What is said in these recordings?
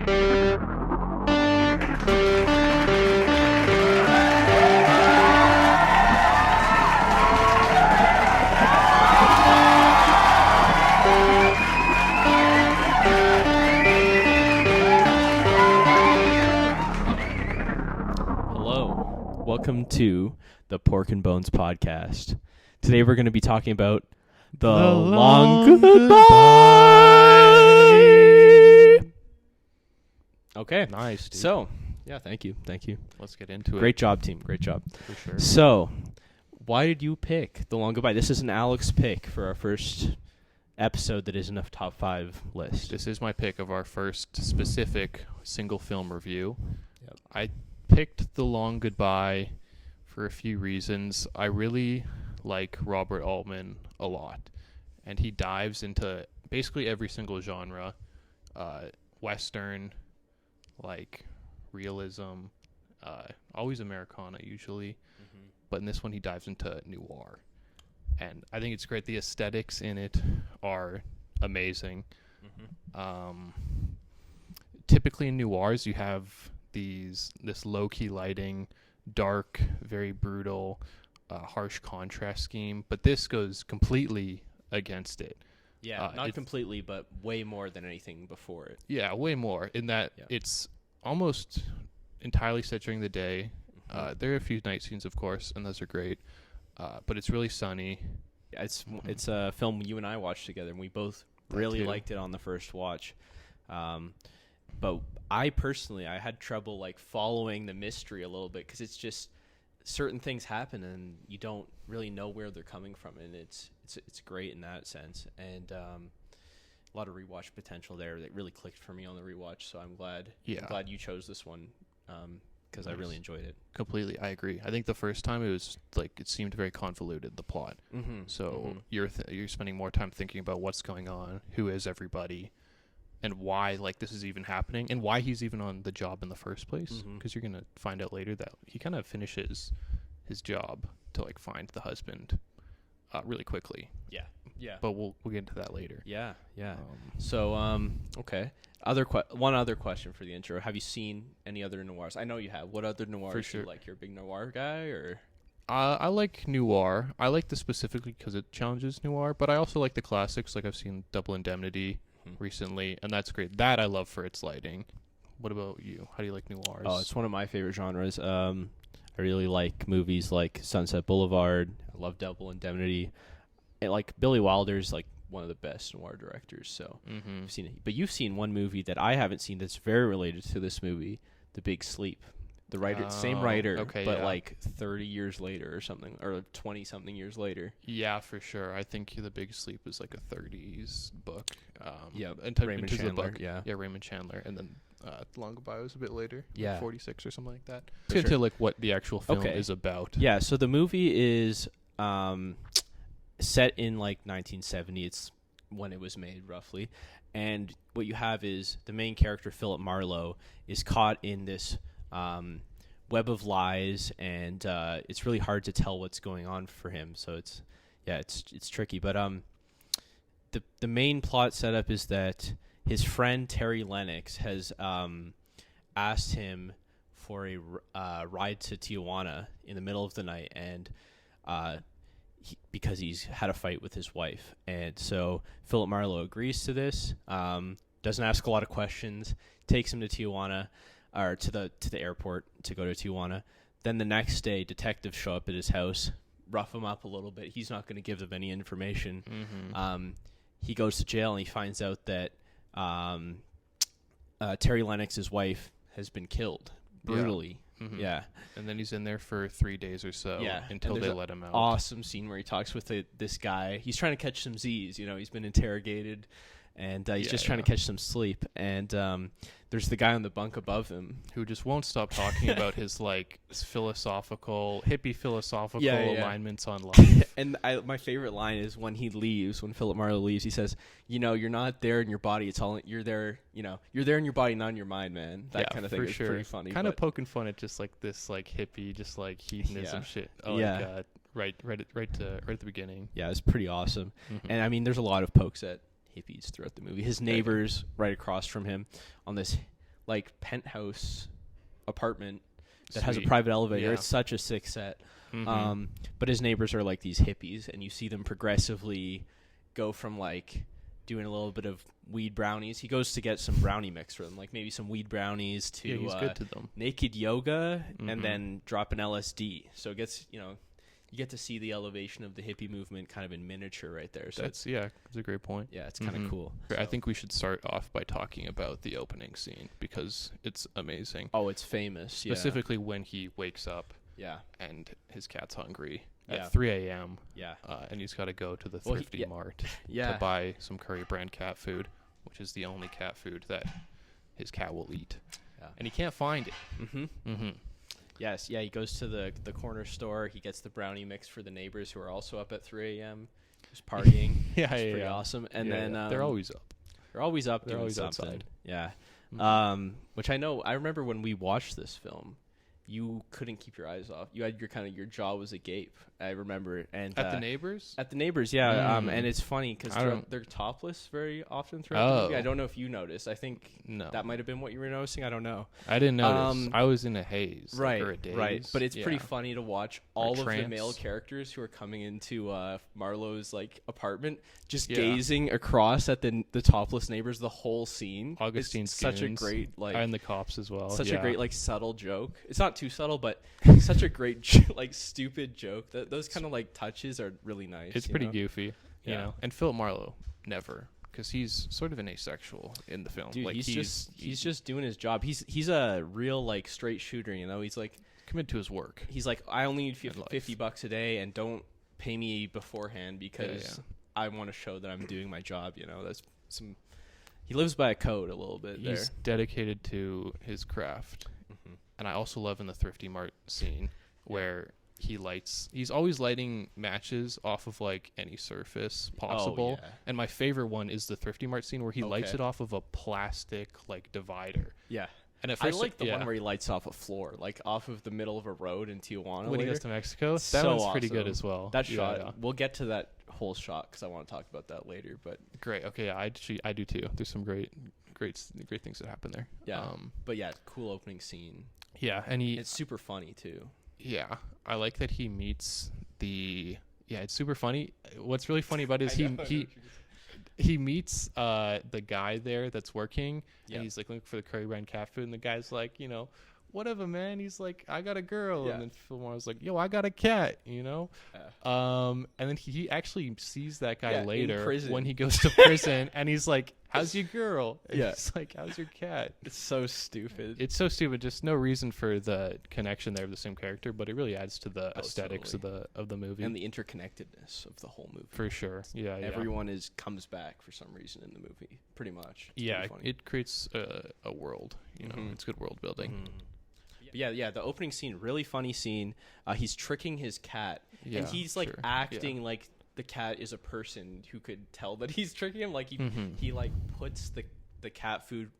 Welcome to the Pork and Bones podcast. Today we're going to be talking about the long goodbye. Okay. Nice, dude. So, yeah, thank you. Let's get into it. Great job, team. Great job. For sure. So, why did you pick the long goodbye? This is an Alex pick for our first episode that isn't a top 5 list. This is my pick of our first specific single film review. Yep. I picked The Long Goodbye for a few reasons. I really like Robert Altman a lot, and he dives into basically every single genre, Western, like realism, always Americana usually, but in this one he dives into noir, and I think it's great. The aesthetics in it are amazing. Typically in noirs you have this low-key lighting, dark, very brutal, harsh contrast scheme, but this goes completely against it. Yeah, not completely, but way more than anything before it. Yeah, way more in that it's almost entirely set during the day. There are a few night scenes, of course, and those are great, but it's really sunny. Yeah, it's a film you and I watched together, and we both really liked it on the first watch. But I had trouble like following the mystery a little bit because it's just certain things happen and you don't really know where they're coming from, and it's great in that sense, and a lot of rewatch potential there that really clicked for me on the rewatch. So I'm glad you chose this one because I really enjoyed it. Completely, I agree. I think the first time it was like it seemed very convoluted, the plot. You're spending more time thinking about what's going on, who is everybody, and why like this is even happening, and why he's even on the job in the first place, because you're gonna find out later that he kind of finishes his job to like find the husband really quickly. But we'll get into that later. So okay, one other question for the intro: have you seen any other noirs? I know you have. What other noirs do you like? You're a big noir guy, or? I like noir. I like this specifically because it challenges noir, but I also like the classics. Like I've seen Double Indemnity recently, and that's great. That I love for its lighting. What about you? How do you like noirs? Oh, it's one of my favorite genres. I really like movies like Sunset Boulevard. I love Double Indemnity. And like Billy Wilder's like one of the best noir directors. So I've seen it. But you've seen one movie that I haven't seen that's very related to this movie, The Big Sleep. The writer, same writer, but like 30 years later or something, or 20-something years later. Yeah, for sure. I think The Big Sleep is like a 30s book. Raymond Chandler. Raymond Chandler, and then Long Goodbye was a bit later. Yeah, like 46 or something like that. Let's get into like what the actual film is about. Yeah, so the movie is set in like 1970. It's when it was made, roughly. And what you have is the main character, Philip Marlowe, is caught in this web of lies, and it's really hard to tell what's going on for him. So it's tricky. But the main plot setup is that his friend Terry Lennox has asked him for a ride to Tijuana in the middle of the night, and because he's had a fight with his wife, and so Philip Marlowe agrees to this. Doesn't ask a lot of questions. Takes him to Tijuana. Or to the airport to go to Tijuana. Then the next day, detectives show up at his house, rough him up a little bit. He's not going to give them any information. He goes to jail, and he finds out that Terry Lennox's wife has been killed brutally. And then he's in there for 3 days or so until they let him out. Awesome scene where he talks with this guy. He's trying to catch some Z's. He's been interrogated, and he's just trying to catch some sleep. And there's the guy on the bunk above him who just won't stop talking about his like hippie philosophical alignments on life. And my favorite line is when Philip Marlowe leaves, he says, "You're not there in your body. It's all you're there. You're there in your body, not in your mind, man." That kind of thing is pretty funny. Kind of poking fun at just like this like hippie, just like hedonism shit. Oh my god! Right at the beginning. Yeah, it's pretty awesome. And I mean, there's a lot of pokes at hippies throughout the movie. His neighbors right across from him on this like penthouse apartment that has a Sweet. private elevator. Yeah. It's such a sick set. Mm-hmm. But his neighbors are like these hippies, and you see them progressively go from like doing a little bit of weed brownies. He goes to get some brownie mix for them, like maybe some weed brownies to Yeah, he's good to them. naked yoga, Mhm. and then drop an LSD. So it gets, you get to see the elevation of the hippie movement kind of in miniature right there. So That's a great point. yeah, it's kind of Mhm. cool. I So- think we should start off by talking about the opening scene because it's amazing. Oh, it's famous. Specifically when he wakes up Yeah. and his cat's hungry Yeah. at 3 a.m. Yeah. And he's got to go to the Well, Thrifty Mart Yeah. to buy some Curry brand cat food, which is the only cat food that his cat will eat. Yeah. And he can't find it. Mm-hmm. Mm-hmm. Yes. Yeah. He goes to the corner store. He gets the brownie mix for the neighbors who are also up at 3 a.m. just partying. Yeah, It's yeah, pretty yeah. awesome. And Yeah, then yeah. They're always up. they're always up They're doing always something. outside. Yeah. Mhm. Which I know. I remember when we watched this film, you couldn't keep your eyes off. You had your jaw was agape. I remember. And At the neighbors? At the neighbors, yeah. Mm. And it's funny because I don't- they're topless very often throughout the movie. Oh. I don't know if you noticed. I think No. that might have been what you were noticing. I don't know. I didn't notice. Um, I was in a haze. Right, Or a daze. right. But it's pretty Yeah. funny to watch Or all of the trance. male characters who are coming into Marlowe's like apartment, just Yeah. gazing across at the topless neighbors the whole scene. Augustine It's such a Skins. great like And the cops as well. such a yeah. great like subtle joke. It's not too subtle, but such a great like stupid joke. Those kind of like touches are really nice. It's you pretty know? goofy, you Yeah. know. And Philip Marlowe never, because he's sort of an asexual in the film. Dude, like he's just doing his job. He's a real like straight shooter, you know. He's like committed to his work. he's like I only need And life. $50 a day and don't pay me beforehand because yeah. I want to show that I'm doing my job, you know. That's some he lives by a code a little bit He's dedicated to his craft. there. Mhm. And I also love in the Thrifty Mart scene where he's always lighting matches off of like any surface possible. Oh, yeah. And my favorite one is the Thrifty Mart scene where he lights Okay. it off of a plastic like divider. Yeah. And at I first like the one where he lights off a floor, like off of the middle of a road in Tijuana. when he later. goes to Mexico, that So one's pretty good awesome. as well. That Yeah, shot, yeah. we'll get to that whole shot because I want to talk about that later. But Great. Okay, yeah, I do too. There's some great things that happen there. yeah, but yeah, cool opening scene. Yeah, and It's super funny too. yeah, I like that he meets it's super funny. What's really funny about it is he meets the guy there that's working, Yeah. and he's like looking for the curry brand cat food, and the guy's like, you know, whatever, man. He's like, I got a girl, Yeah. and then Phil Marlowe's like, yo, I got a cat, you know. Yeah. And then he actually sees that guy Yeah, in later prison. when he goes to prison, and he's like, how's your girl? And Yeah. he's like, how's your cat? It's so stupid. It's so stupid. Just no reason for the connection there of the same character, but it really adds to the aesthetics of the movie. and the interconnectedness of the whole movie. For sure. Yeah, yeah. Everyone comes back for some reason in the movie, pretty much. It's Yeah, pretty funny. it creates a world. You know, Mhm. it's good world building. Mhm. Yeah. The opening scene, really funny scene. He's tricking his cat, Yeah, and he's like sure. acting like the cat is a person who could tell that he's tricking him. Like Mhm. he like puts the cat food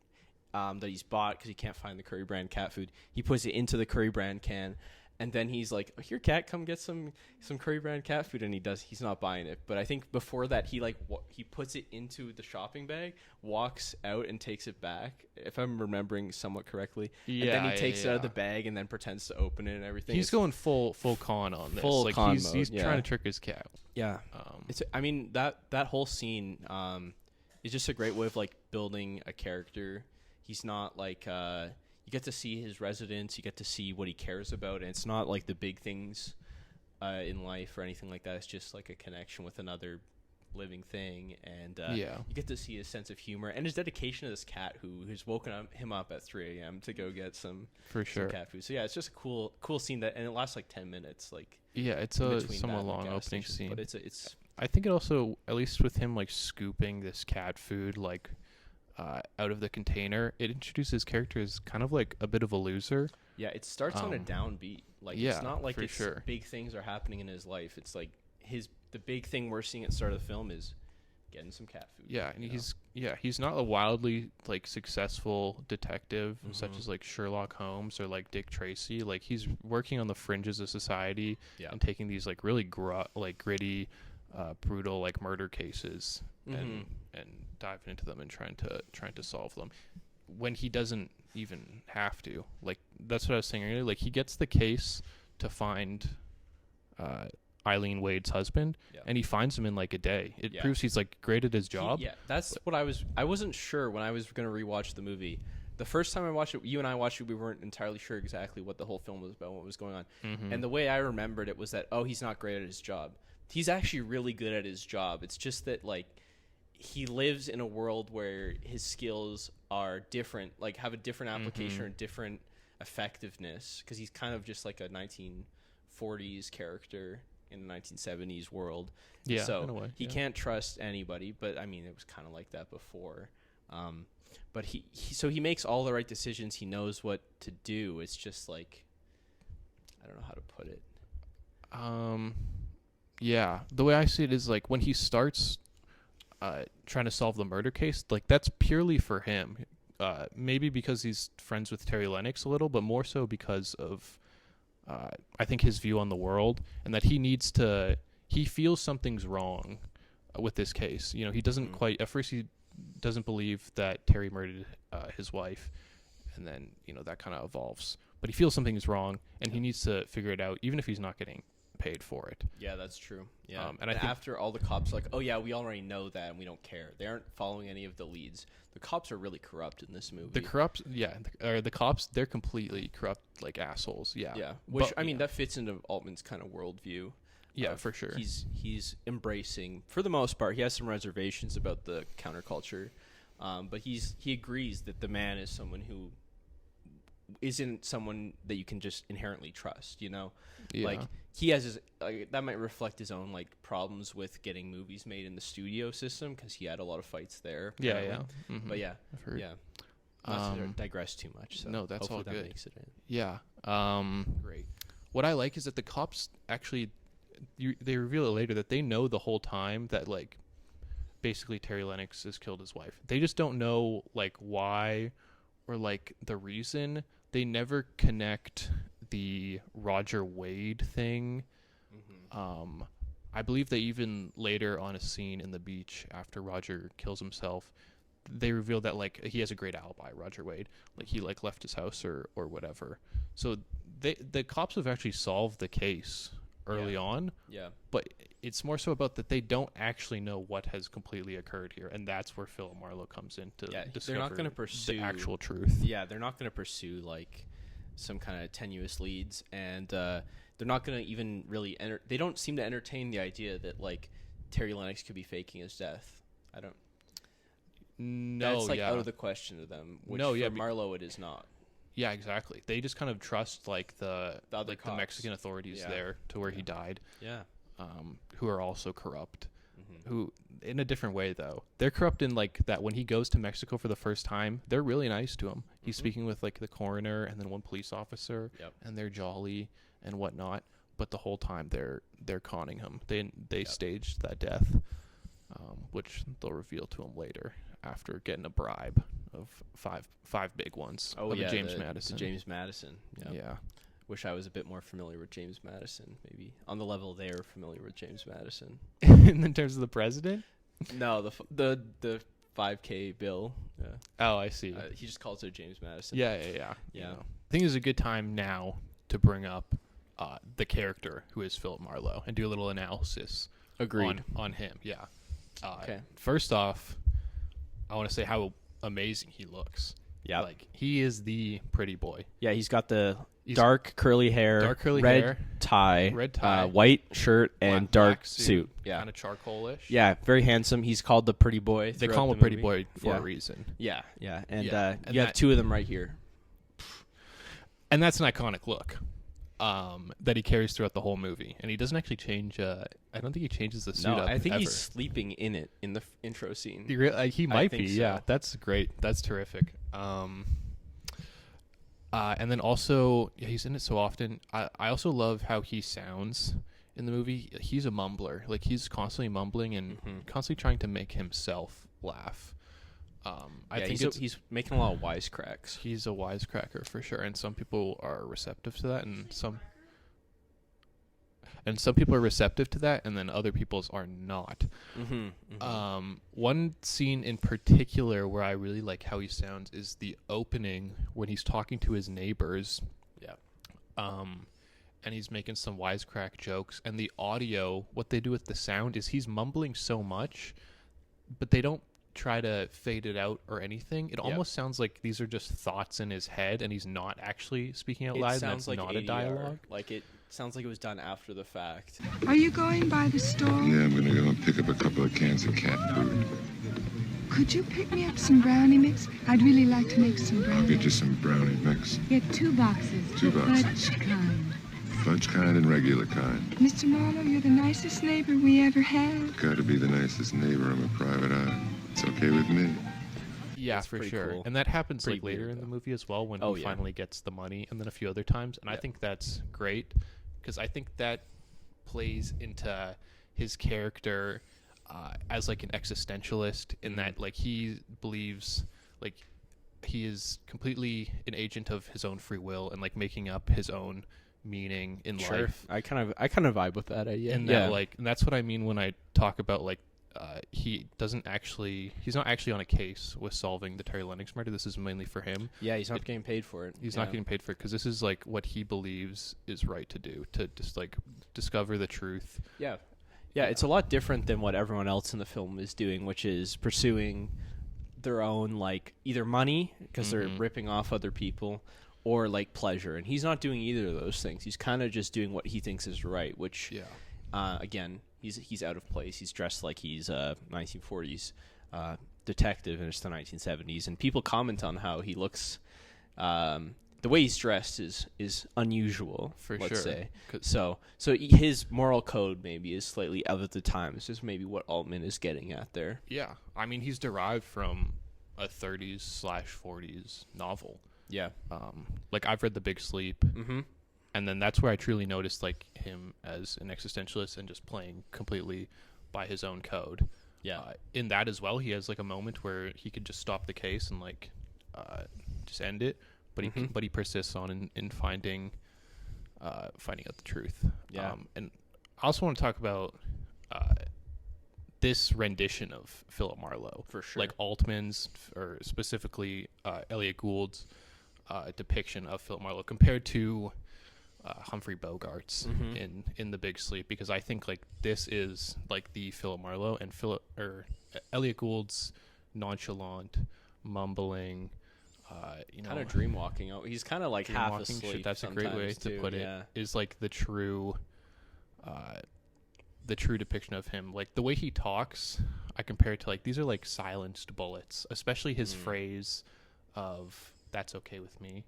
that he's bought because he can't find the Curry brand cat food. He puts it into the Curry brand can, and then he's like, oh, "Here, cat, come get some Curry brand cat food." And he's not buying it. But I think before that, he he puts it into the shopping bag, walks out, and takes it back. If I'm remembering somewhat correctly. Yeah, And then he takes it out of the yeah. bag and then pretends to open it and everything. He's It's- going full con on this. Full like con he's mode, yeah. trying to trick his cat. Yeah. I mean that whole scene is just a great way of like building a character. He's not like you get to see his residence, you get to see what he cares about, and it's not like the big things in life or anything like that. It's just like a connection with another living thing, and you get to see his sense of humor and his dedication to this cat who's woken him up at 3 a.m. to go get some cat food. So yeah, it's just a cool scene and it lasts like 10 minutes. Like it's in a between somewhat that and the long gas opening station. scene. But it's I think it also, at least with him like scooping this cat food like out of the container, it introduces his character as kind of like a bit of a loser. Yeah, it starts on a downbeat. Like yeah, it's not like for it's sure. big things are happening in his life. It's like the big thing we're seeing at the start of the film is getting some cat food. Yeah, and you know? he's not a wildly like successful detective such Mhm. as like Sherlock Holmes or like Dick Tracy. Like he's working on the fringes of society Yeah. and taking these like really gritty, brutal like murder cases and diving into them and trying to solve them. When he doesn't even have to. Like, that's what I was saying earlier. Like, he gets the case to find Eileen Wade's husband, and he finds him in like a day. It proves he's like great at his job. That's what I wasn't sure when I was going to rewatch the movie. The first time I watched it, you and I watched it, we weren't entirely sure exactly what the whole film was about, what was going on. And the way I remembered it was that, he's not great at his job. He's actually really good at his job. It's just that, like, he lives in a world where his skills are different, like have a different application or different effectiveness, because he's kind of just like a 1940s character in the 1970s world. Yeah, so in a way, he can't trust anybody, but I mean, it was kind of like that before. But he makes all the right decisions. He knows what to do. It's just like, I don't know how to put it. Yeah, the way I see it is like when he starts trying to solve the murder case, like that's purely for him. Maybe because he's friends with Terry Lennox a little, but more so because of I think his view on the world, and that he feels something's wrong with this case. You know, he doesn't quite, at first he doesn't believe that Terry murdered his wife, and then, you know, that kind of evolves. But he feels something's wrong, and he needs to figure it out, even if he's not getting paid for it. Yeah, that's true. Yeah, and I think after all the cops are like, oh yeah, we already know that, and we don't care. They aren't following any of the leads. The cops are really corrupt in this movie. The cops, they're completely corrupt, like assholes. Yeah. Yeah. Which, I mean, that fits into Altman's kind of worldview. Yeah, for sure. He's embracing, for the most part. He has some reservations about the counterculture, but he agrees that the man is someone who isn't someone that you can just inherently trust. You know, like he has his that might reflect his own like problems with getting movies made in the studio system, because he had a lot of fights there. Apparently. Yeah. Mm-hmm. But not to digress too much. So no, that's all good. That makes it in. Yeah. Great. What I like is that the cops actually, they reveal it later that they know the whole time that like basically Terry Lennox has killed his wife. They just don't know like why or like the reason. They never connect the Roger Wade thing. I believe that even later on a scene in the beach after Roger kills himself, they reveal that like he has a great alibi, Roger Wade. Like he like left his house or whatever. So the cops have actually solved the case early on. Yeah. But it's more so about that they don't actually know what has completely occurred here, and that's where Philip Marlowe comes in to discover they're not going to pursue the actual truth. Yeah, they're not going to pursue like some kind of tenuous leads, and they're not going to even really they don't seem to entertain the idea that like Terry Lennox could be faking his death. I don't. No, that's like out of the question to them. Which for Marlowe it is not. Yeah, exactly. They just kind of trust like the the Mexican authorities there to where he died. Yeah. Who are also corrupt. Who, in a different way though, they're corrupt in like that when he goes to Mexico for the first time, they're really nice to him. He's speaking with like the coroner and then one police officer, and they're jolly and whatnot. But the whole time they're conning him. They staged that death, which they'll reveal to him later after getting a bribe of five big ones. James Madison. James Madison. Yep. Yeah. Wish I was a bit more familiar with James Madison, maybe on the level they're familiar with James Madison. In terms of the president? No, the 5K bill. Yeah. Oh, I see. He just calls it James Madison. Yeah. You know. I think it's a good time now to bring up the character who is Philip Marlowe and do a little analysis. Agreed. On him. Yeah. Okay. First off, I want to say how amazing he looks. Yeah. Like he is the pretty boy. Yeah, he's got the dark curly hair, red tie, white shirt, and dark suit. Yeah, kind of charcoalish. Yeah, very handsome. He's called the pretty boy. They call him a pretty boy for a reason. Yeah. And you have two of them right here. And that's an iconic look that he carries throughout the whole movie. And he doesn't actually change. I don't think he changes the suit up. I think ever. he's sleeping in it in the intro scene. He might be. So. Yeah, that's great. That's terrific. And then also, he's in it so often. I also love how he sounds in the movie. He's a mumbler. Like, he's constantly mumbling and constantly trying to make himself laugh. I think he's making a lot of wisecracks. He's a wisecracker for sure, and some people are receptive to that, and some... and some people are receptive to that, and then other people's are not. One scene in particular where I really like how he sounds is the opening when he's talking to his neighbors. Yeah. And he's making some wisecrack jokes, and the audio, what they do with the sound is he's mumbling so much, but they don't try to fade it out or anything. It almost sounds like these are just thoughts in his head, and he's not actually speaking out loud. It sounds like not ADR. A dialogue. Like it sounds like it was done after the fact. Are you going by the store? Yeah, I'm gonna go and pick up a couple of cans of cat food. Could you pick me up some brownie mix? I'd really like to make some I'll brownie. get you some brownie mix. Get 2 boxes. 2 boxes. Fudge kind. Fudge kind and regular kind. Mr. Marlowe, you're the nicest neighbor we ever had. Gotta be the nicest neighbor. I'm a private eye. It's okay with me. Yeah, That's for pretty sure. cool. And that happens Pretty like later weird, in the though. movie as well when Oh, he yeah. finally gets the money, and then a few other times. And I think that's great because I think that plays into his character as like an existentialist in that like he believes like he is completely an agent of his own free will and like making up his own meaning in life. I kind of vibe with that idea. And that like, and that's what I mean when I talk about like he's not actually on a case with solving the Terry Lennox murder. This is mainly for him. Yeah, he's not getting paid for it. He's not getting paid for it because this is like what he believes is right to do, to just like discover the truth. Yeah. Yeah, it's a lot different than what everyone else in the film is doing, which is pursuing their own like either money because they're ripping off other people or like pleasure. And he's not doing either of those things. He's kind of just doing what he thinks is right, which again, he's out of place. He's dressed like he's a 1940s detective and it's the 1970s, and people comment on how he looks. The way he's dressed is unusual, For let's sure. say. So his moral code maybe is slightly out of the times. Is maybe what Altman is getting at there. Yeah, I mean he's derived from a 30s/40s novel. Yeah. Like I've read The Big Sleep. And then that's where I truly noticed like him as an existentialist and just playing completely by his own code. Yeah. In that as well, he has like a moment where he could just stop the case and like just end it, but he persists on in finding out the truth. Yeah. And I also want to talk about this rendition of Philip Marlowe. For sure. Like Altman's, or specifically Elliot Gould's depiction of Philip Marlowe compared to Humphrey Bogart's in The Big Sleep, because I think like this is like the Philip Marlowe, and Elliot Gould's nonchalant, mumbling, kind of dream walking. He's kind of like half walking asleep. shit. That's a great way to put it. Is like the true depiction of him. Like the way he talks, I compare it to like these are like silenced bullets, especially his phrase of "That's okay with me."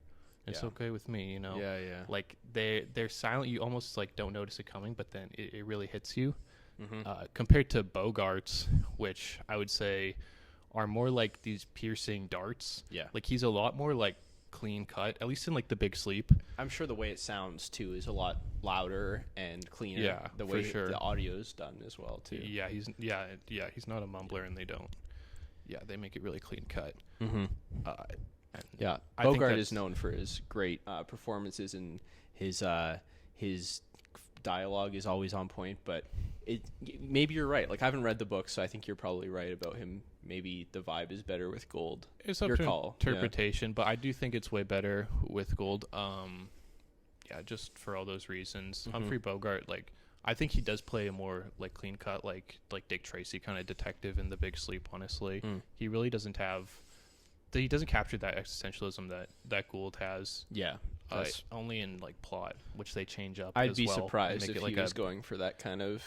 It's okay with me, you know. Yeah, yeah. Like they're silent. You almost like don't notice it coming, but then it really hits you. Compared to Bogart's, which I would say are more like these piercing darts. Yeah. Like he's a lot more like clean cut, at least in like The Big Sleep. I'm sure the way it sounds too is a lot louder and cleaner. Yeah, the for way sure. the audio's done as well too. Yeah, he's not a mumbler, and they don't. Yeah, they make it really clean cut. Yeah, I think Bogart that's- is known for his great performances, and his dialogue is always on point. But maybe you're right. Like I haven't read the book, so I think you're probably right about him. Maybe the vibe is better with Gould. It's up Your to call. interpretation, but I do think it's way better with Gould. Yeah, just for all those reasons. Humphrey Bogart, like I think he does play a more like clean cut, like Dick Tracy kind of detective in The Big Sleep. Honestly, he really doesn't have. He doesn't capture that existentialism that Gould has. Yeah, Only in like plot, which they change up. I'd as be well, surprised and if make it he like was going for that kind of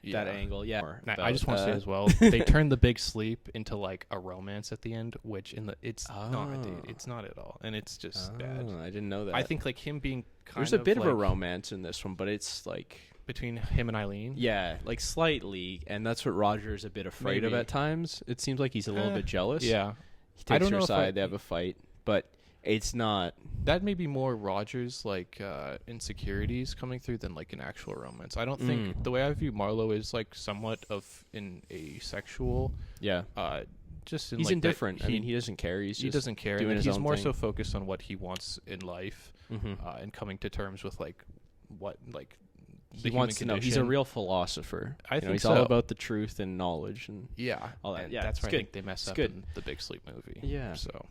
that angle. Yeah, I just want to say as well, they turned The Big Sleep into like a romance at the end, which it's not, dude. It's not at all, and it's just bad. I didn't know that. I think like him being there's a bit of a like, romance in this one, but it's like between him and Eileen. yeah, like slightly, and that's what Roger's a bit afraid of Maybe. at times. It seems like he's a little bit jealous. Yeah, He I takes don't her know if side. They have a fight, but it's not. that may be more Roger's like insecurities coming through than like an actual romance. I don't think the way I view Marlowe is like somewhat of an asexual. Yeah, Just in, he's like, that indifferent. I mean, he doesn't care. He doesn't care. doing And his he's own more thing. so focused on what he wants in life, and coming to terms with like what like he wants to know. He's a real philosopher. I think he's so. all about the truth and knowledge and Yeah, all that. and Yeah, that's it's why I good. think they mess It's up good. in the Big Sleep movie. Yeah. So,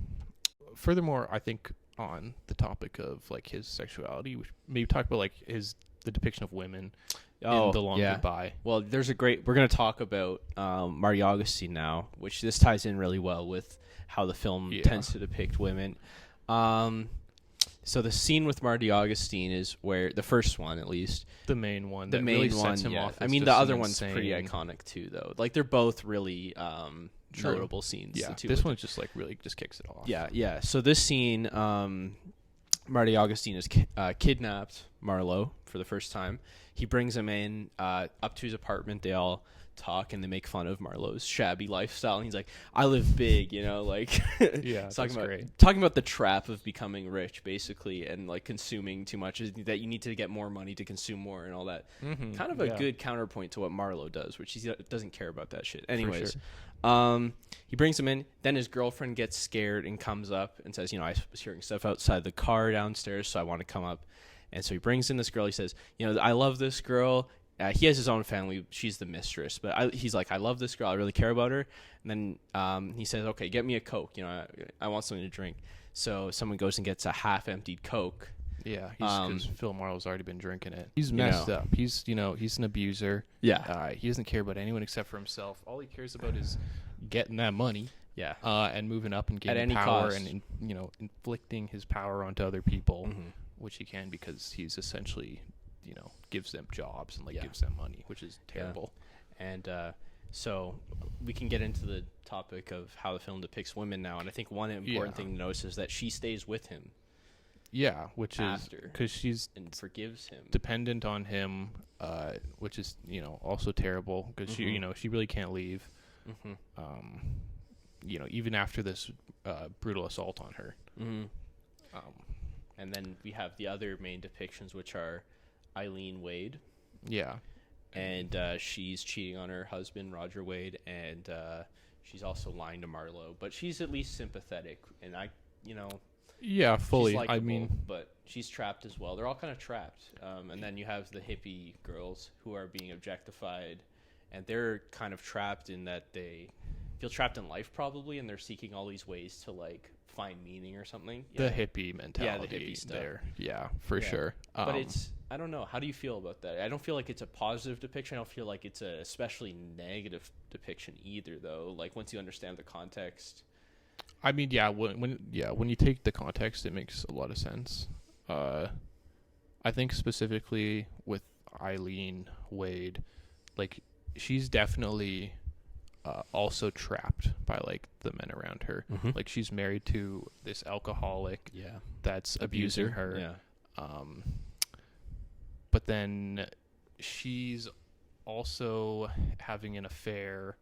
furthermore, I think on the topic of like his sexuality, we maybe talk about like the depiction of women in The Long Goodbye. Well, we're going to talk about Marty Augustine now, which this ties in really well with how the film tends to depict women. So the scene with Marty Augustine is where the first one, at least, The main one. the that main really one. sets him Yeah. off I as mean, just the other an one's pretty insane- iconic too, though. Like they're both really True. notable scenes. Yeah, the two this with one just like really just kicks it off. Yeah. So this scene, Marty Augustine has kidnapped Marlowe for the first time. He brings him in up to his apartment. They all talk and they make fun of Marlowe's shabby lifestyle. And he's like, "I live big," like Yeah, talking about great. talking about the trap of becoming rich, basically, and like consuming too much. That you need to get more money to consume more and all that. Mm-hmm. Kind of a good counterpoint to what Marlowe does, which he doesn't care about that shit. Anyways. Sure. He brings him in. Then his girlfriend gets scared and comes up and says, I was hearing stuff outside the car downstairs, so I want to come up. And so he brings in this girl. He says, I love this girl. He has his own family. She's the mistress. But he's like, I love this girl. I really care about her. And then he says, okay, get me a Coke. I want something to drink. So someone goes and gets a half-emptied Coke. Yeah, because Phil Marlowe's already been drinking it. He's messed up. He's he's an abuser. Yeah. He doesn't care about anyone except for himself. All he cares about is getting that money. Yeah. And moving up and getting any power cost. and inflicting his power onto other people, which he can because he's essentially gives them jobs and gives them money, which is terrible. Yeah. And so we can get into the topic of how the film depicts women now. And I think one important thing to notice is that she stays with him. Yeah, which after, is because she's and forgives him, dependent on him, which is also terrible because she she really can't leave. Even after this brutal assault on her. And then we have the other main depictions, which are Eileen Wade. Yeah. And she's cheating on her husband, Roger Wade, and she's also lying to Marlowe. But she's at least sympathetic, and yeah, fully. She's likable, I mean, but she's trapped as well. They're all kind of trapped. And then you have the hippie girls who are being objectified, and they're kind of trapped in that they feel trapped in life probably, and they're seeking all these ways to find meaning or something. The hippie mentality. Yeah, the hippie stuff. There. Yeah, for sure. But I don't know. How do you feel about that? I don't feel like it's a positive depiction. I don't feel like it's a especially negative depiction either, though. Once you understand the context. I mean, when you take the context, it makes a lot of sense. I think specifically with Eileen Wade, she's definitely also trapped by the men around her. She's married to this alcoholic that's abusing her. But then she's also having an affair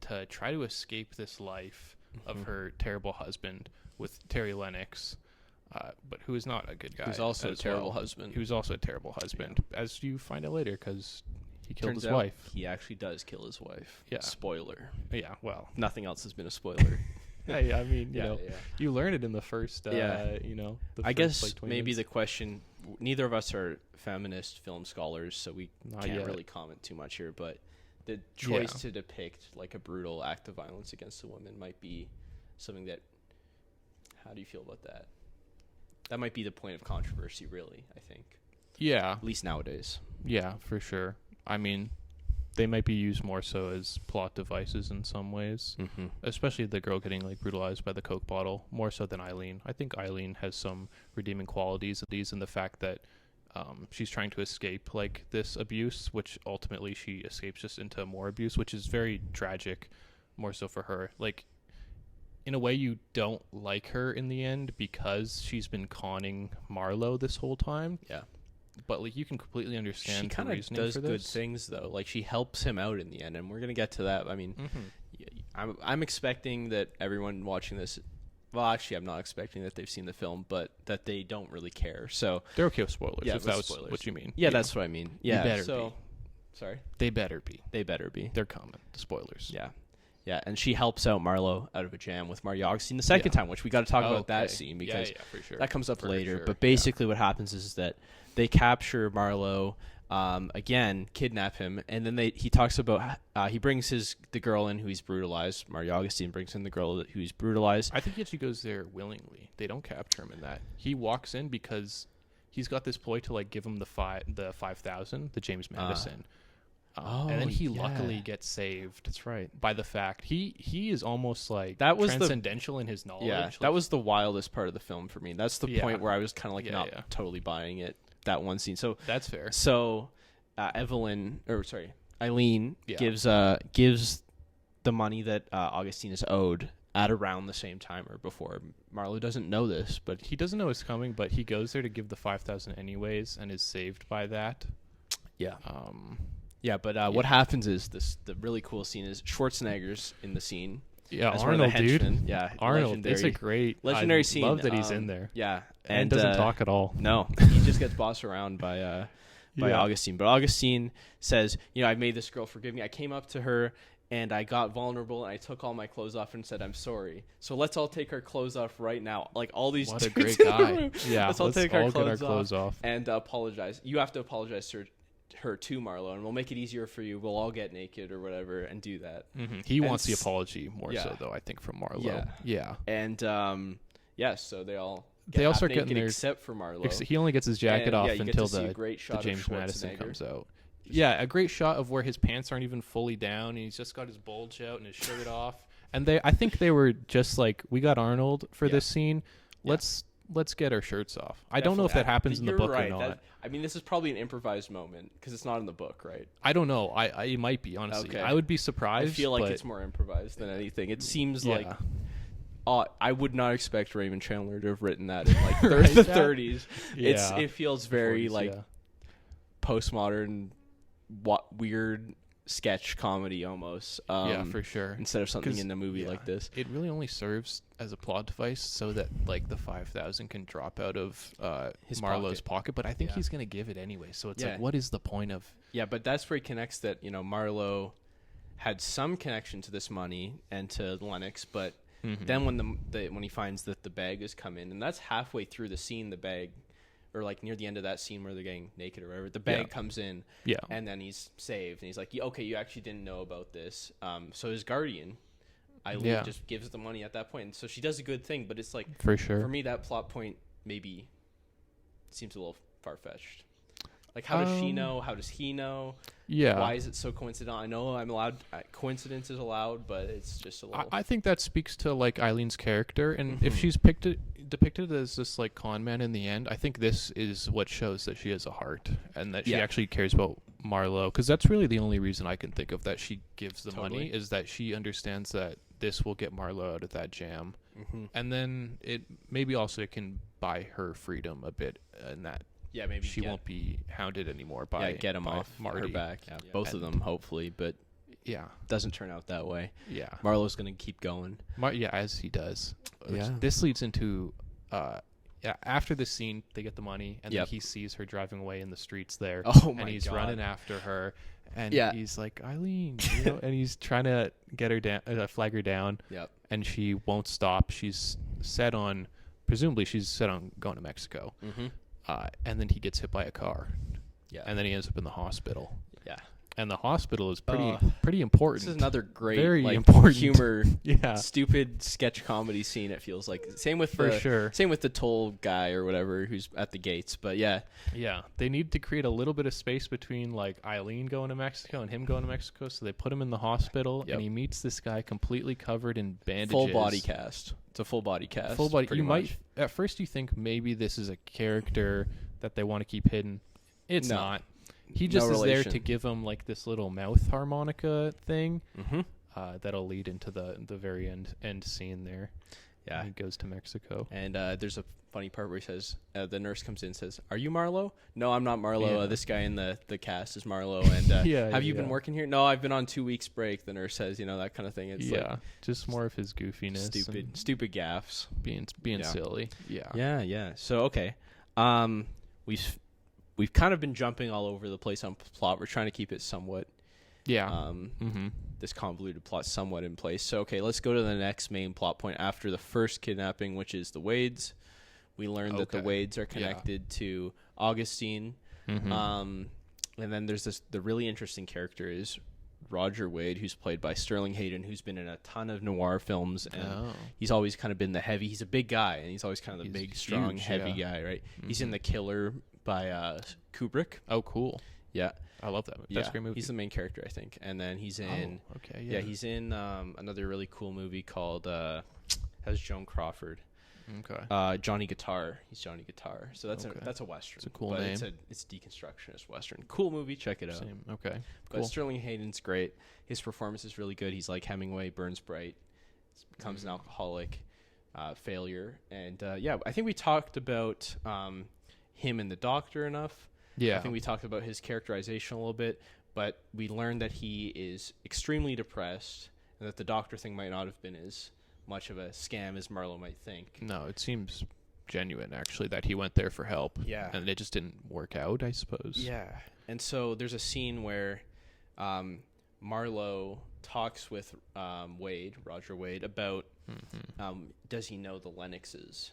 to try to escape this life of her terrible husband with Terry Lennox, but who is not a good guy. Who's also a terrible husband. Who's also a terrible husband, as you find out later, because he killed his wife. He actually does kill his wife. Yeah. Spoiler. Yeah, well. Nothing else has been a spoiler. Hey, I mean, you learn it in the first, the I first, guess 20 maybe minutes. the question, neither of us are feminist film scholars, so we can't really comment too much here, but the choice to depict a brutal act of violence against a woman might be something that, how do you feel about that? That might be the point of controversy, really, I think. Yeah. At least nowadays. Yeah, for sure. I mean, they might be used more so as plot devices in some ways, especially the girl getting brutalized by the Coke bottle, more so than Eileen. I think Eileen has some redeeming qualities in the fact that she's trying to escape this abuse, which ultimately she escapes just into more abuse, which is very tragic, more so for her. In a way, you don't like her in the end because she's been conning Marlowe this whole time. Yeah. But you can completely understand. She kind of does good things though. She helps him out in the end, and we're gonna get to that. I mean, I'm expecting that everyone watching this. Well, actually, I'm not expecting that they've seen the film, but that they don't really care. So they're okay with spoilers. Yeah, if with that was spoilers. what you mean. Yeah, that's what I mean. Yeah, better so be. Sorry, they better be. They better be. They're coming. The spoilers. Yeah. Yeah, and she helps out Marlowe out of a jam with Marty Augustine the second time, which we got to talk about that scene because for sure. that comes up For later. sure. But basically what happens is that they capture Marlowe again kidnap him, and then he talks about he brings the girl in who he's brutalized. Mario Augustine brings in the girl who he's brutalized. I think he actually goes there willingly. They don't capture him in that. He walks in because he's got this ploy to like give him the 5,000, the James Madison. And then he luckily gets saved. That's right. By the fact he is almost like that was transcendental in his knowledge. Yeah, like, that was the wildest part of the film for me. That's the point where I was kind of like not totally buying it. That one scene. So that's fair. So Eileen gives the money that Augustine is owed at around the same time or before. Marlowe doesn't know this, but he doesn't know it's coming. But he goes there to give the 5,000 anyways, and is saved by that. Yeah. What happens is the really cool scene is Schwarzenegger's in the scene. Yeah, as Arnold, dude. Yeah, Arnold. It's a legendary scene. I love that he's in there. Yeah, and doesn't talk at all. No, he just gets bossed around by Augustine. But Augustine says, I made this girl forgive me. I came up to her and I got vulnerable and I took all my clothes off and said, I'm sorry. So let's all take our clothes off right now. Like all these. What a great guy. Yeah, let's all take our clothes off and apologize. You have to apologize to her too, Marlowe, and we'll make it easier for you. We'll all get naked or whatever and do that. Mm-hmm. He wants the apology more so, though, I think, from Marlowe. Yeah. And so they all start getting there, except for Marlowe. He only gets his jacket off until the James Madison comes out. Yeah, a great shot of where his pants aren't even fully down, and he's just got his bulge out and his shirt off. And I think they were just like, we got Arnold for this scene. Let's get our shirts off. I don't know if that happens in the book or not. This is probably an improvised moment because it's not in the book, right? I don't know. It might be, honestly. Okay. I would be surprised. I feel like it's more improvised than anything. It seems like I would not expect Raymond Chandler to have written that in like the 30s. Yeah. It feels very 40s, postmodern, weird sketch comedy almost. For sure. Instead of something in a movie like this. It really only serves as a plot device so that like the 5,000 can drop out of his Marlowe's pocket. But I think he's going to give it anyway. So it's like, what is the point of... Yeah, but that's where he connects that, Marlowe had some connection to this money and to Lennox, but then when he finds that the bag has come in, and that's halfway through the scene, the bag... or like near the end of that scene where they're getting naked or whatever, the bag comes in, and then he's saved, and he's like, okay, you actually didn't know about this. So his guardian, Eileen, just gives the money at that point. And so she does a good thing, but it's like, for sure, for me, that plot point maybe seems a little far-fetched. Like, how does she know? How does he know? Yeah. Why is it so coincidental? I know I'm allowed, coincidence is allowed, but it's just a little... I think that speaks to, like, Eileen's character, and if she's depicted as this, like, con man in the end, I think this is what shows that she has a heart, and that she actually cares about Marlowe, because that's really the only reason I can think of that she gives the money, is that she understands that this will get Marlowe out of that jam, and then it can buy her freedom a bit, and that maybe she won't be hounded anymore by get him off Marty. Her back. Both of them, hopefully, but doesn't turn out that way. Marlowe's gonna keep going. As he does. This leads into after this scene, they get the money, and then he sees her driving away in the streets there. And he's running after her, and he's like, Eileen, and he's trying to get her down, flag her down. And she won't stop. Presumably she's set on going to Mexico. And then he gets hit by a car. And then he ends up in the hospital. And the hospital is pretty important. This is another great, very important humor, stupid sketch comedy scene. It feels like same with the toll guy or whatever who's at the gates. But they need to create a little bit of space between like Eileen going to Mexico and him going to Mexico. So they put him in the hospital, and he meets this guy completely covered in bandages. Full body cast. It's a full body cast. Full body. Might at first you think maybe this is a character that they want to keep hidden. It's not. He just is there to give him like this little mouth harmonica thing that'll lead into the very end scene there. He goes to Mexico. And there's a funny part where he says, the nurse comes in and says, "Are you Marlowe?" "No, I'm not Marlowe. This guy in the cast is Marlowe." And have you been working here? "No, I've been on 2 weeks break," the nurse says, that kind of thing. It's like just more of his goofiness. Stupid gaffes. Being silly. Yeah. So, okay. We've kind of been jumping all over the place on plot. We're trying to keep it somewhat, this convoluted plot somewhat in place. So, okay, let's go to the next main plot point after the first kidnapping, which is the Wades. We learned that the Wades are connected to Augustine. And then there's the really interesting character is Roger Wade, who's played by Sterling Hayden, who's been in a ton of noir films, and he's always kind of been the heavy. He's a big guy, and he's always kind of the big, strong, heavy guy, right? Mm-hmm. He's in The Killer by Kubrick. Oh, cool. Yeah. I love that movie. That's a great movie. He's the main character, I think. And then he's in... Oh, okay, yeah. He's in another really cool movie called... has Joan Crawford. Okay. Johnny Guitar. He's Johnny Guitar. So that's a Western. It's a cool name. It's deconstructionist Western. Cool movie. Check it out. Same. Okay. But Cool. Sterling Hayden's great. His performance is really good. He's like Hemingway, burns bright, becomes an alcoholic, failure. And I think we talked about him and the Doctor enough. Yeah. I think we talked about his characterization a little bit, but we learned that he is extremely depressed and that the Doctor thing might not have been as much of a scam as Marlowe might think. No, it seems genuine, actually, that he went there for help. Yeah. And it just didn't work out, I suppose. Yeah. And so there's a scene where Marlowe talks with Roger Wade, about does he know the Lennoxes?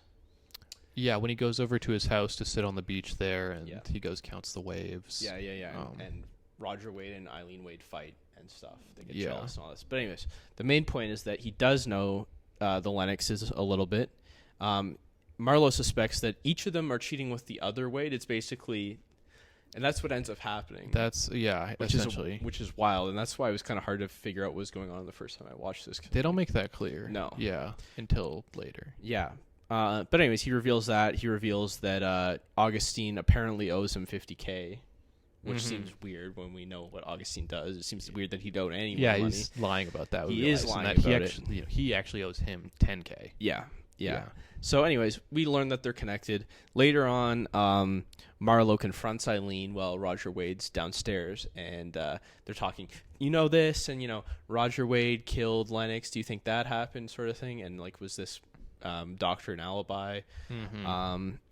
Yeah, when he goes over to his house to sit on the beach there, and he goes counts the waves. Yeah. And Roger Wade and Eileen Wade fight and stuff. They get jealous and all this. But anyways, the main point is that he does know the Lennoxes a little bit. Marlowe suspects that each of them are cheating with the other Wade. It's basically... And that's what ends up happening. That's, essentially. Which is wild, and that's why it was kind of hard to figure out what was going on the first time I watched this. They don't make that clear. No. Yeah, until later. Yeah. But anyways, he reveals that. He reveals that Augustine apparently owes him $50K, which seems weird when we know what Augustine does. It seems weird that he don't owe any more money. He's lying about that. He is lying about it. He actually owes him $10K. Yeah. So anyways, we learn that they're connected. Later on, Marlowe confronts Eileen while Roger Wade's downstairs, and they're talking, you know this, and, Roger Wade killed Lennox. Do you think that happened, sort of thing? And, was this doctor an alibi?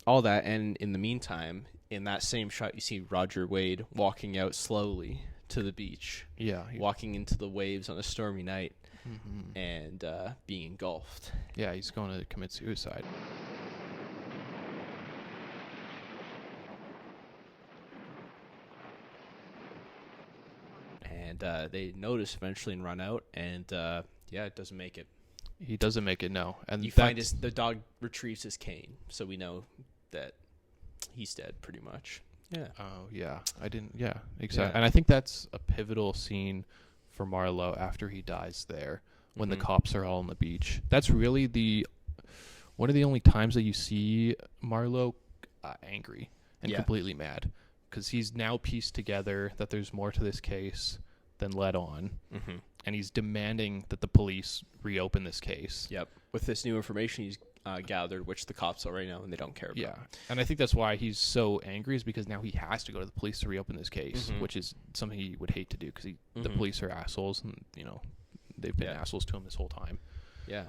All that. And in the meantime, in that same shot, you see Roger Wade walking out slowly to the beach. Yeah. Walking into the waves on a stormy night. And being engulfed. Yeah, he's going to commit suicide. And they notice eventually and run out, and it doesn't make it. He doesn't make it, no. And you find the dog retrieves his cane, so we know that he's dead pretty much. Yeah. Oh, yeah. Exactly. Yeah. And I think that's a pivotal scene for Marlowe after he dies there, when the cops are all on the beach. That's really one of the only times that you see Marlowe angry and completely mad, because he's now pieced together that there's more to this case than let on, and he's demanding that the police reopen this case. Yep. With this new information he's gathered, which the cops already know and they don't care about. Yeah, and I think that's why he's so angry, is because now he has to go to the police to reopen this case, which is something he would hate to do, because the police are assholes, and they've been assholes to him this whole time. Yeah.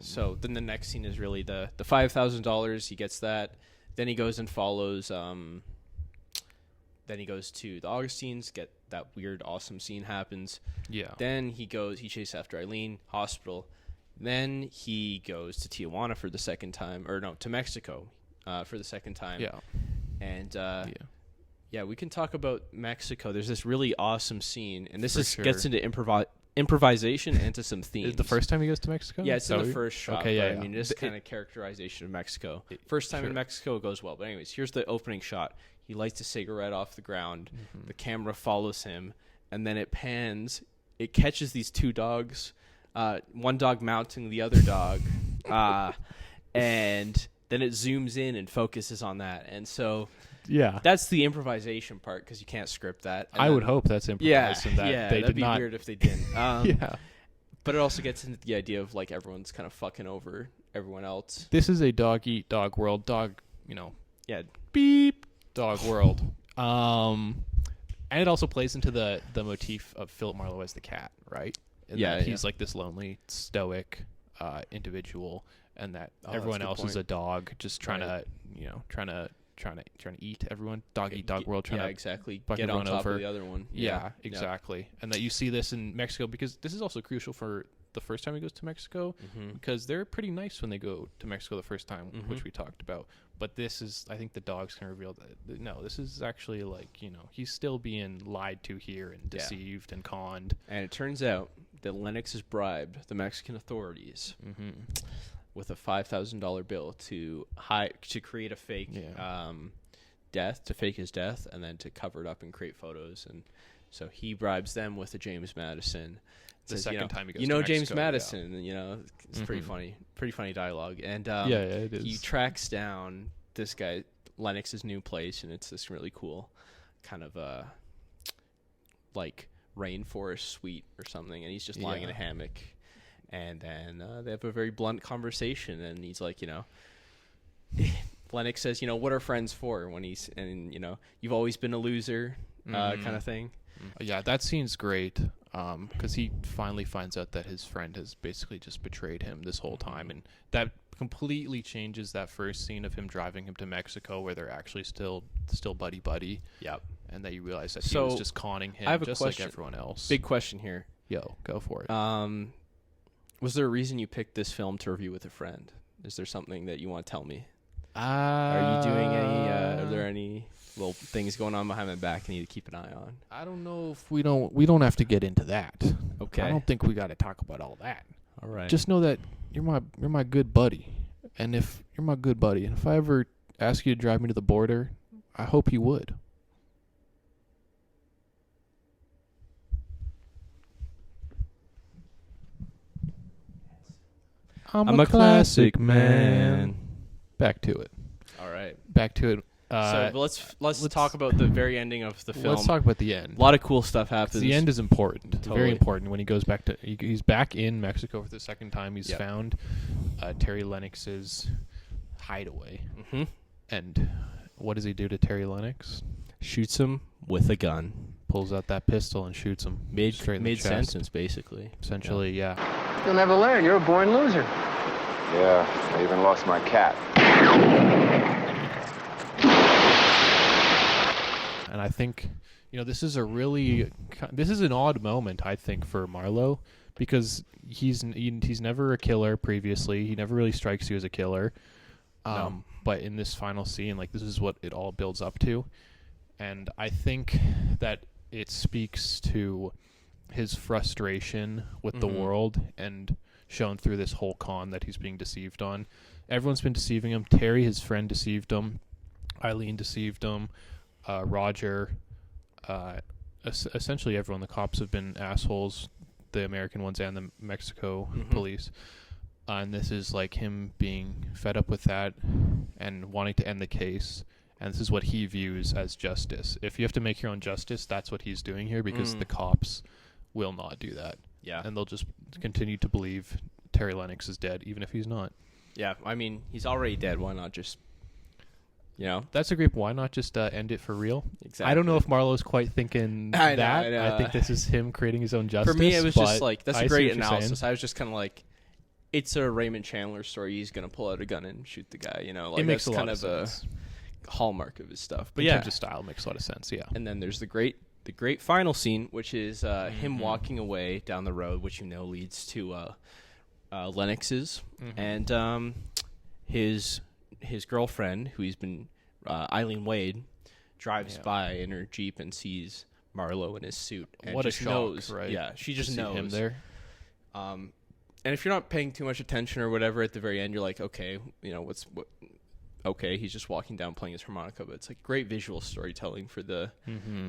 So then the next scene is really the $5,000. He gets that. Then he goes and follows. Then he goes to the Augustines. Get that weird, awesome scene happens. Yeah. Then he chases after Eileen, hospital. Then he goes to Tijuana for the second time, to Mexico for the second time. Yeah. And we can talk about Mexico. There's this really awesome scene, and this gets into improvisation and to some themes. Is it the first time he goes to Mexico? Yeah, it's in the first shot. Okay, yeah. I mean, this kind of characterization of Mexico. First time in Mexico, it goes well. But anyways, here's the opening shot. He lights a cigarette off the ground. The camera follows him, and then it pans. It catches these two dogs. One dog mounting the other dog, and then it zooms in and focuses on that. And so, that's the improvisation part, because you can't script that. And I would hope that's improvised. That'd be weird if they didn't. But it also gets into the idea of everyone's kind of fucking over everyone else. This is a dog eat dog world. Beep dog world. And it also plays into the motif of Philip Marlowe as the cat, right? And he's like this lonely, stoic individual, and that everyone else is a dog, just trying to eat everyone. Dog eat dog world. Trying to exactly. Get on top of the other one. Yeah, exactly. And that you see this in Mexico, because this is also crucial for the first time he goes to Mexico, because they're pretty nice when they go to Mexico the first time, which we talked about. But this is, I think the dogs can reveal that, no, this is actually like, he's still being lied to here and deceived and conned. And it turns out that Lennox has bribed the Mexican authorities with a $5,000 bill to create a fake death, to fake his death, and then to cover it up and create photos. And so he bribes them with a James Madison. The second time he goes to Mexico, James Madison, it's pretty funny dialogue. And it is. He tracks down this guy, Lennox's new place, and it's this really cool kind of like rainforest suite or something, and he's just lying in a hammock. And then they have a very blunt conversation, and he's like, Lennox says, what are friends for? When you've always been a loser, kind of thing. Yeah, that scene's great, because he finally finds out that his friend has basically just betrayed him this whole time, and that completely changes that first scene of him driving him to Mexico, where they're actually still buddy. Yep. And that you realize that he was just conning him, I have a just question. like everyone else. Big question here. Yo, go for it. Was there a reason you picked this film to review with a friend? Is there something that you want to tell me? Are you doing any? Are there any little things going on behind my back I need to keep an eye on? I don't know if we don't have to get into that. Okay. I don't think we got to talk about all that. All right. Just know that you're my good buddy, and if you're my good buddy, and if I ever ask you to drive me to the border, I hope you would. I'm a classic man. Back to it. All right. Back to it. So let's talk about the very ending of the film. Let's talk about the end. A lot of cool stuff happens. The end is important. Totally. Very important. When he goes back to, he's back in Mexico for the second time. He's found Terry Lennox's hideaway. And what does he do to Terry Lennox? Shoots him with a gun. Pulls out that pistol and shoots him straight in the chest. Mid-sentence, basically. Essentially, yeah. You'll never learn. You're a born loser. Yeah, I even lost my cat. And I think, this is an odd moment, I think, for Marlowe, because he's never a killer previously. He never really strikes you as a killer. No. But in this final scene, this is what it all builds up to. And I think that it speaks to his frustration with the world, and shown through this whole con that he's being deceived on. Everyone's been deceiving him. Terry, his friend, deceived him. Eileen deceived him. Roger. Essentially everyone. The cops have been assholes, the American ones and the Mexico police. And this is like him being fed up with that and wanting to end the case. And this is what he views as justice. If you have to make your own justice, that's what he's doing here, because the cops will not do that. Yeah. And they'll just continue to believe Terry Lennox is dead, even if he's not. Yeah, I mean, he's already dead. Why not just, That's a great. Why not just end it for real? Exactly. I don't know if Marlowe's quite thinking I that. know. I think this is him creating his own justice. For me, it was just like, that's a great analysis. Saying. I was just kind of like, it's a Raymond Chandler story. He's going to pull out a gun and shoot the guy, it makes that's a kind lot of sense. A hallmark of his stuff. But in yeah, terms of style, it makes a lot of sense, yeah. And then there's the great final scene, which is him walking away down the road, which leads to Lennox's, and his girlfriend, who he's been Eileen Wade, drives by in her Jeep and sees Marlowe in his suit. And what just a shock, knows, right? Yeah, she just to see knows him there. And if you're not paying too much attention or whatever, at the very end, you're like, okay, okay, he's just walking down playing his harmonica, but it's like great visual storytelling for the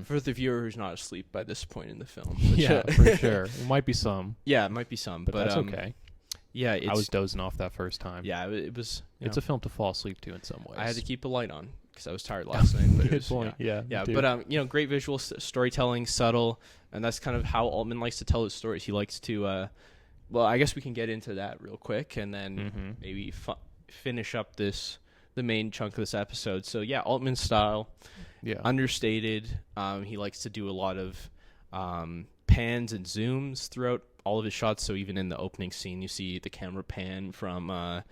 viewer who's not asleep by this point in the film. Yeah, for sure. It might be some. Yeah, it might be some, but that's okay. Yeah, I was dozing off that first time. Yeah, it was. It's a film to fall asleep to in some ways. I had to keep the light on because I was tired last night. But Good point. Yeah. But great visual storytelling, subtle, and that's kind of how Altman likes to tell his stories. He likes to. Well, I guess we can get into that real quick, and then maybe finish up the main chunk of this episode. So yeah, Altman style, understated. He likes to do a lot of pans and zooms throughout all of his shots. So even in the opening scene, you see the camera pan from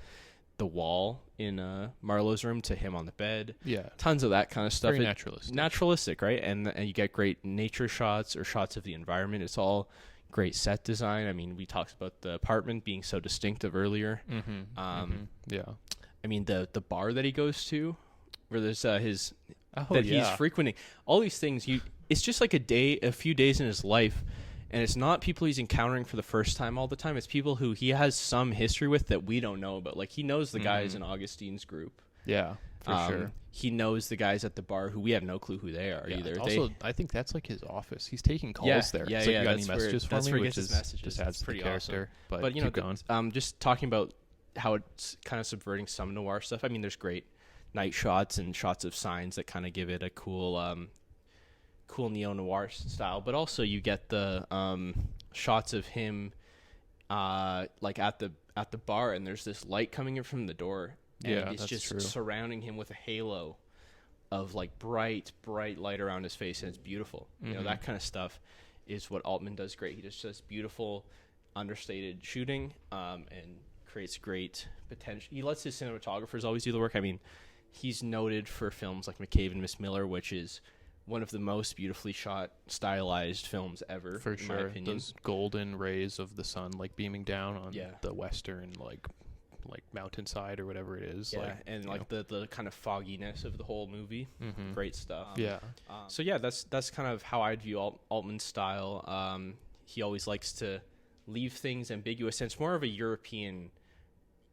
the wall in Marlowe's room to him on the bed. Yeah, tons of that kind of stuff. Very naturalistic, right? And you get great nature shots or shots of the environment. It's all great set design. I mean, we talked about the apartment being so distinctive earlier. Yeah. I mean, the bar that he goes to, where there's he's Oh, he's frequenting. All these things, it's just like a few days in his life, and it's not people he's encountering for the first time all the time. It's people who he has some history with that we don't know about. Like, he knows the guys in Augustine's group. Yeah, for sure. He knows the guys at the bar who we have no clue who they are either. Also, I think that's like his office. He's taking calls there. Yeah, it's like, yeah. you got any messages for me? Which just adds to the character. Awesome. But you know, just talking about how it's kind of subverting some noir stuff. I mean, there's great night shots and shots of signs that kind of give it a cool neo-noir style, but also you get the shots of him like at the bar, and there's this light coming in from the door, and it's just true. Surrounding him with a halo of like bright light around his face, and it's beautiful. You know, that kind of stuff is what Altman does great. He just does beautiful understated shooting, and creates great potential. He lets his cinematographers always do the work. I mean, he's noted for films like McCabe and Miss Miller, which is one of the most beautifully shot, stylized films ever. For sure. My opinion. Those golden rays of the sun, like, beaming down on the western, like mountainside or whatever it is. Yeah, like, and like the kind of fogginess of the whole movie. Great stuff. So yeah, that's kind of how I'd view Altman's style. He always likes to leave things ambiguous, and it's more of a European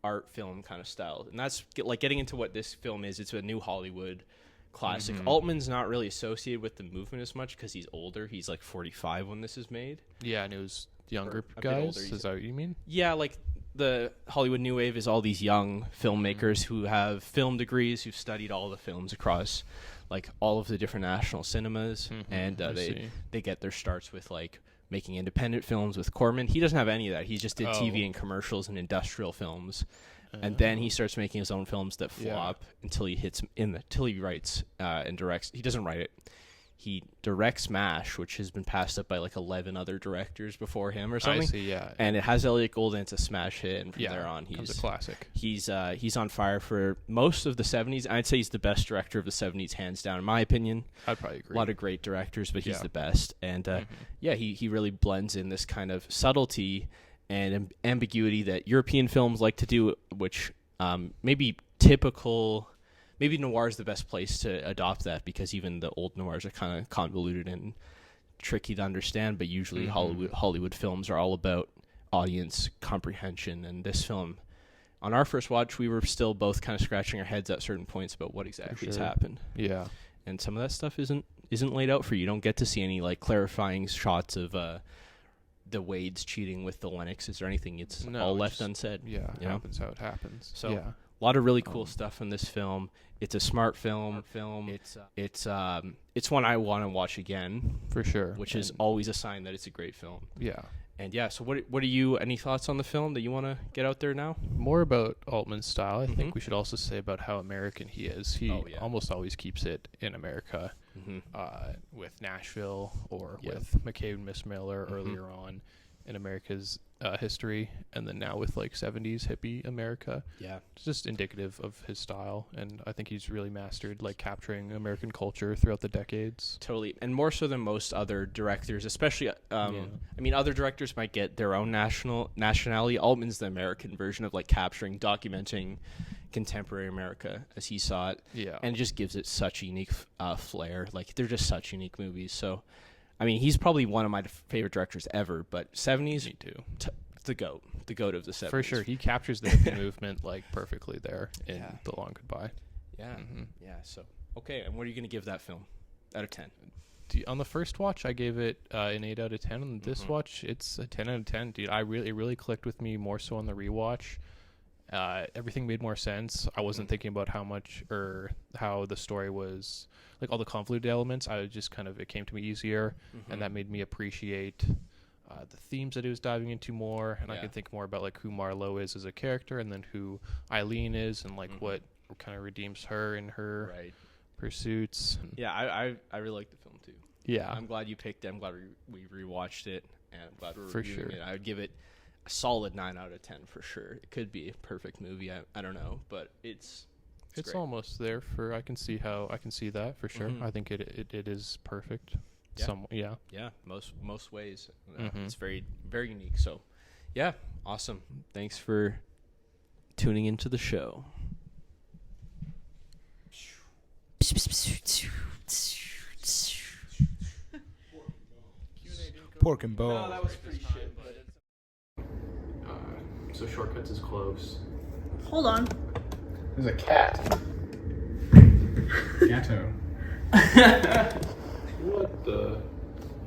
art film kind of style, and that's like getting into what this film is. It's a new Hollywood classic. Altman's not really associated with the movement as much because he's older. He's like 45 when this is made. Yeah, and it was younger guys. Is that what you mean? Yeah, like the Hollywood New Wave is all these young filmmakers who have film degrees, who've studied all the films across like all of the different national cinemas, and they get their starts with like making independent films with Corman. He doesn't have any of that. He just did TV and commercials and industrial films. And then he starts making his own films that flop until he writes and directs. He doesn't write it. He directs MASH, which has been passed up by like 11 other directors before him or something. I see, yeah. And it has Elliot Gould, and it's a smash hit. And from there on, he's a classic. He's on fire for most of the 70s. I'd say he's the best director of the 70s, hands down, in my opinion. I'd probably agree. A lot of great directors, but he's the best. And he really blends in this kind of subtlety and ambiguity that European films like to do, which maybe noir is the best place to adopt that, because even the old noirs are kind of convoluted and tricky to understand, but usually Hollywood films are all about audience comprehension. And this film, on our first watch, we were still both kind of scratching our heads at certain points about what exactly has happened. Yeah. And some of that stuff isn't laid out for you. You don't get to see any like clarifying shots of the Wades cheating with the Lennoxes or anything. It's all left unsaid. Yeah, it happens how it happens. So a lot of really cool stuff in this film. It's a smart film. It's one I want to watch again for sure, which is always a sign that it's a great film. Yeah. And so what are you, any thoughts on the film that you want to get out there now? More about Altman's style. I think we should also say about how American he is. He almost always keeps it in America, with Nashville or with McCabe and Miss Miller earlier on in America's history, and then now with like 70s hippie America. Yeah, it's just indicative of his style, and I think he's really mastered like capturing American culture throughout the decades. Totally, and more so than most other directors, especially. I mean, other directors might get their own nationality. Altman's the American version of like capturing, documenting contemporary America as he saw it. Yeah, and it just gives it such a unique flair. Like, they're just such unique movies. So, I mean, he's probably one of my favorite directors ever, but 70s, me too. The goat of the 70s. For sure, he captures the hippie movement like perfectly there in The Long Goodbye. Yeah, yeah. So, okay, and what are you going to give that film out of 10? On the first watch, I gave it an 8 out of 10. On this watch, it's a 10 out of 10, dude. It really clicked with me more so on the rewatch. Everything made more sense. I wasn't thinking about how the story was, like all the convoluted elements. I just it came to me easier, and that made me appreciate the themes that he was diving into more, and I could think more about like who Marlowe is as a character, and then who Eileen is, and like what kind of redeems her in her pursuits. Yeah, I really like the film too. Yeah, I'm glad you picked it. I'm glad we rewatched it, and I'm glad we're reviewing it. I would give it a solid 9 out of 10 for sure. It could be a perfect movie. I don't know, but it's almost there. I can see that for sure. I think it is perfect. Yeah. Most ways. It's very, very unique. So, yeah, awesome. Thanks for tuning into the show. Pork and bone. No, that was pretty shit. So Shortcuts is close. Hold on. There's a cat. Gatto. What the?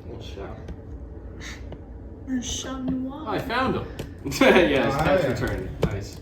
Little shout. Show me why. Oh, I found him. Yeah, his cat's yeah. returned. Nice.